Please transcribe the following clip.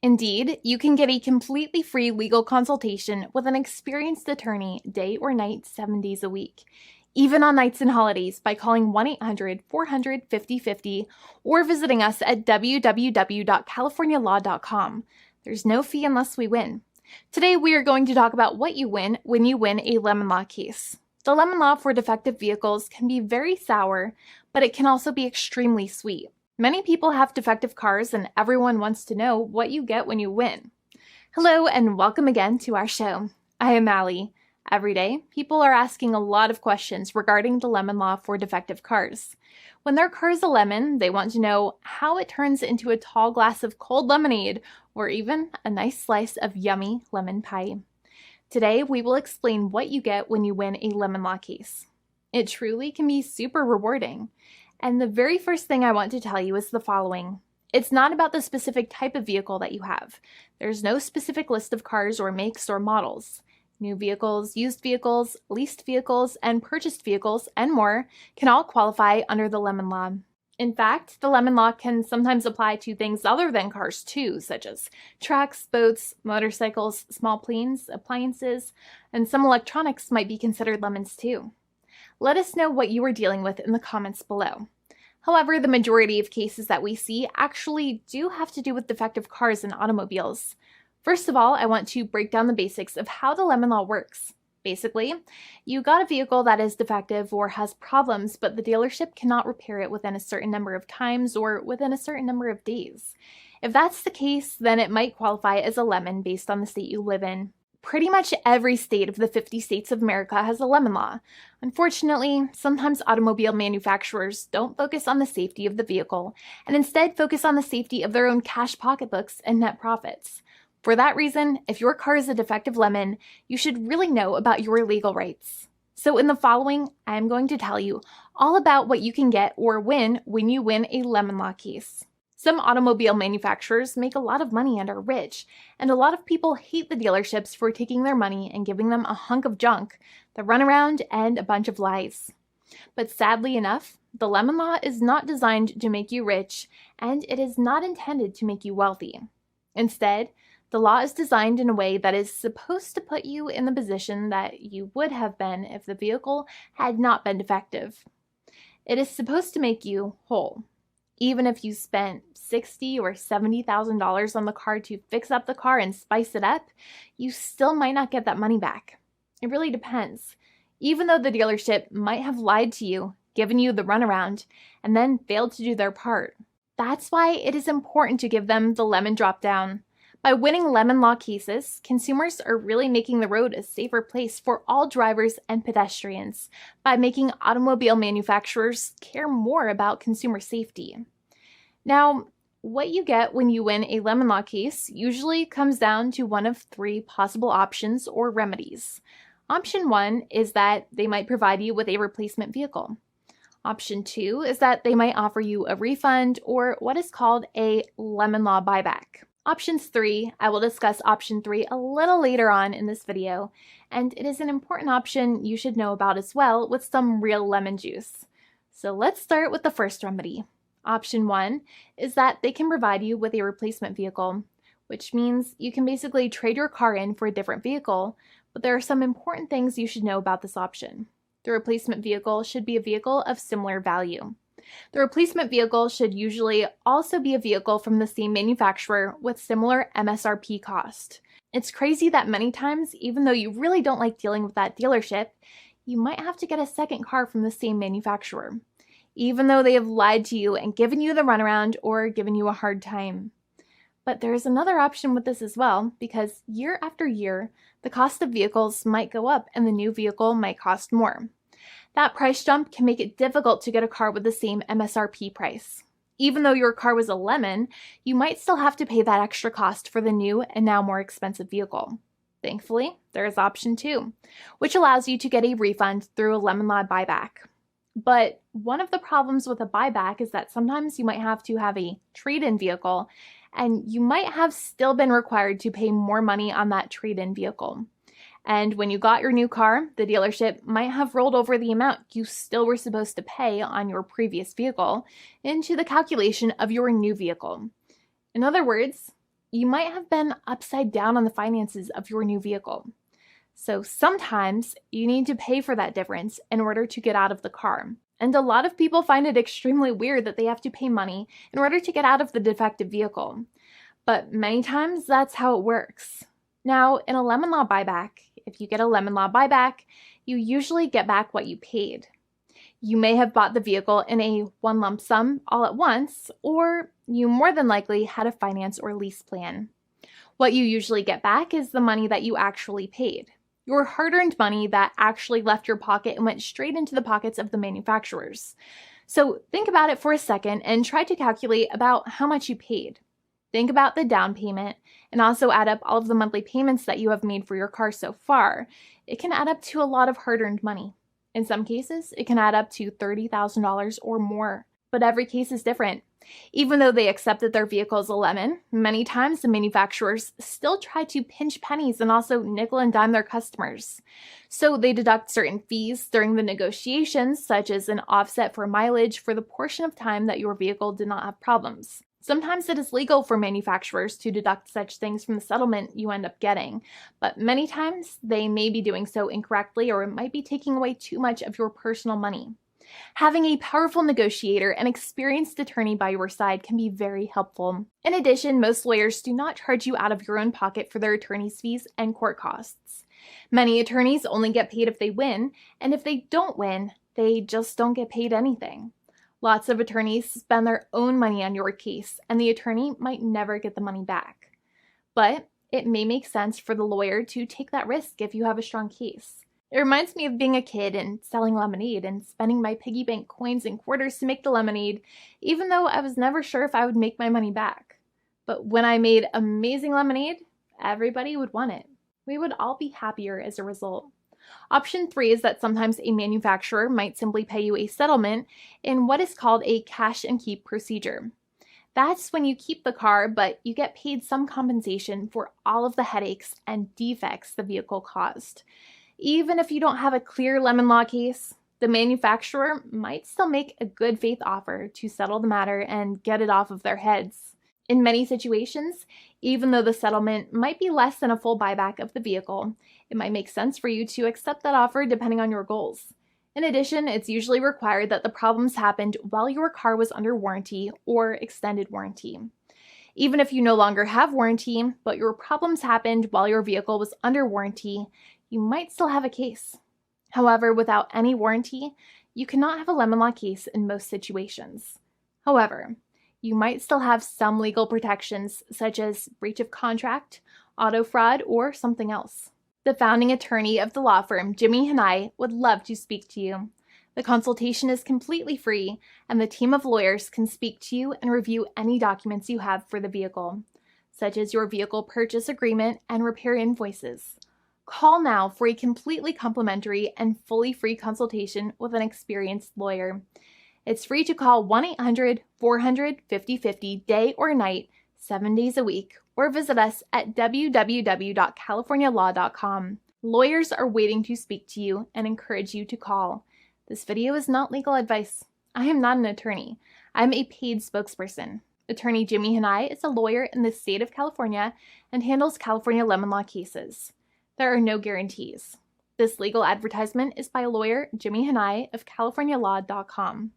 Indeed, you can get a completely free legal consultation with an experienced attorney day or night, 7 days a week, even on nights and holidays by calling 1-800-400-5050 or visiting us at www.californialaw.com. There's no fee unless we win. Today, we are going to talk about what you win when you win a lemon law case. The lemon law for defective vehicles can be very sour, but it can also be extremely sweet. Many people have defective cars, and everyone wants to know what you get when you win. Hello, and welcome again to our show. I am Allie. Every day, people are asking a lot of questions regarding the lemon law for defective cars. When their car is a lemon, they want to know how it turns into a tall glass of cold lemonade, or even a nice slice of yummy lemon pie. Today, we will explain what you get when you win a lemon law case. It truly can be super rewarding. And the very first thing I want to tell you is the following. It's not about the specific type of vehicle that you have. There's no specific list of cars or makes or models. New vehicles, used vehicles, leased vehicles, and purchased vehicles, and more can all qualify under the lemon law. In fact, the lemon law can sometimes apply to things other than cars too, such as trucks, boats, motorcycles, small planes, appliances, and some electronics might be considered lemons too. Let us know what you are dealing with in the comments below. However, the majority of cases that we see actually do have to do with defective cars and automobiles. First of all, I want to break down the basics of how the lemon law works. Basically, you got a vehicle that is defective or has problems, but the dealership cannot repair it within a certain number of times or within a certain number of days. If that's the case, then it might qualify as a lemon based on the state you live in. Pretty much every state of the 50 states of America has a lemon law. Unfortunately, sometimes automobile manufacturers don't focus on the safety of the vehicle and instead focus on the safety of their own cash pocketbooks and net profits. For that reason, if your car is a defective lemon, you should really know about your legal rights. So in the following, I'm going to tell you all about what you can get or win when you win a lemon law case. Some automobile manufacturers make a lot of money and are rich, and a lot of people hate the dealerships for taking their money and giving them a hunk of junk, the runaround, and a bunch of lies. But sadly enough, the lemon law is not designed to make you rich, and it is not intended to make you wealthy. Instead, the law is designed in a way that is supposed to put you in the position that you would have been if the vehicle had not been defective. It is supposed to make you whole. Even if you spent $60,000 or $70,000 on the car to fix up the car and spice it up, you still might not get that money back. It really depends. Even though the dealership might have lied to you, given you the runaround, and then failed to do their part. That's why it is important to give them the lemon drop down. By winning lemon law cases, consumers are really making the road a safer place for all drivers and pedestrians by making automobile manufacturers care more about consumer safety. Now, what you get when you win a lemon law case usually comes down to one of three possible options or remedies. Option 1 is that they might provide you with a replacement vehicle. Option 2 is that they might offer you a refund or what is called a lemon law buyback. Options 3, I will discuss option 3 a little later on in this video, and it is an important option you should know about as well with some real lemon juice. So let's start with the first remedy. Option 1 is that they can provide you with a replacement vehicle, which means you can basically trade your car in for a different vehicle, but there are some important things you should know about this option. The replacement vehicle should be a vehicle of similar value. The replacement vehicle should usually also be a vehicle from the same manufacturer with similar MSRP cost. It's crazy that many times, even though you really don't like dealing with that dealership, you might have to get a second car from the same manufacturer, even though they have lied to you and given you the runaround or given you a hard time. But there is another option with this as well, because year after year, the cost of vehicles might go up and the new vehicle might cost more. That price jump can make it difficult to get a car with the same MSRP price. Even though your car was a lemon, you might still have to pay that extra cost for the new and now more expensive vehicle. Thankfully, there is option 2, which allows you to get a refund through a lemon law buyback. But one of the problems with a buyback is that sometimes you might have to have a trade-in vehicle, and you might have still been required to pay more money on that trade-in vehicle. And when you got your new car, the dealership might have rolled over the amount you still were supposed to pay on your previous vehicle into the calculation of your new vehicle. In other words, you might have been upside down on the finances of your new vehicle. So sometimes you need to pay for that difference in order to get out of the car. And a lot of people find it extremely weird that they have to pay money in order to get out of the defective vehicle. But many times that's how it works. Now, in a lemon law buyback, if you get a lemon law buyback, you usually get back what you paid. You may have bought the vehicle in a one lump sum all at once, or you more than likely had a finance or lease plan. What you usually get back is the money that you actually paid. Your hard-earned money that actually left your pocket and went straight into the pockets of the manufacturers. So think about it for a second and try to calculate about how much you paid. Think about the down payment and also add up all of the monthly payments that you have made for your car so far. It can add up to a lot of hard-earned money. In some cases, it can add up to $30,000 or more, but every case is different. Even though they accept that their vehicle is a lemon, many times the manufacturers still try to pinch pennies and also nickel and dime their customers. So they deduct certain fees during the negotiations, such as an offset for mileage for the portion of time that your vehicle did not have problems. Sometimes it is legal for manufacturers to deduct such things from the settlement you end up getting, but many times they may be doing so incorrectly or it might be taking away too much of your personal money. Having a powerful negotiator and experienced attorney by your side can be very helpful. In addition, most lawyers do not charge you out of your own pocket for their attorney's fees and court costs. Many attorneys only get paid if they win, and if they don't win, they just don't get paid anything. Lots of attorneys spend their own money on your case, and the attorney might never get the money back. But it may make sense for the lawyer to take that risk if you have a strong case. It reminds me of being a kid and selling lemonade and spending my piggy bank coins and quarters to make the lemonade, even though I was never sure if I would make my money back. But when I made amazing lemonade, everybody would want it. We would all be happier as a result. Option 3 is that sometimes a manufacturer might simply pay you a settlement in what is called a cash and keep procedure. That's when you keep the car, but you get paid some compensation for all of the headaches and defects the vehicle caused. Even if you don't have a clear lemon law case, the manufacturer might still make a good faith offer to settle the matter and get it off of their heads. In many situations, even though the settlement might be less than a full buyback of the vehicle, it might make sense for you to accept that offer depending on your goals. In addition, it's usually required that the problems happened while your car was under warranty or extended warranty. Even if you no longer have warranty, but your problems happened while your vehicle was under warranty, you might still have a case. However, without any warranty, you cannot have a lemon law case in most situations. However, you might still have some legal protections such as breach of contract, auto fraud, or something else. The founding attorney of the law firm, Jimmy and I, would love to speak to you. The consultation is completely free, and the team of lawyers can speak to you and review any documents you have for the vehicle, such as your vehicle purchase agreement and repair invoices. Call now for a completely complimentary and fully free consultation with an experienced lawyer. It's free to call 1-800-400-5050 day or night, 7 days a week, or visit us at www.californialaw.com. Lawyers are waiting to speak to you and encourage you to call. This video is not legal advice. I am not an attorney. I'm a paid spokesperson. Attorney Jimmy Hanai is a lawyer in the state of California and handles California lemon law cases. There are no guarantees. This legal advertisement is by lawyer Jimmy Hanai of CaliforniaLaw.com.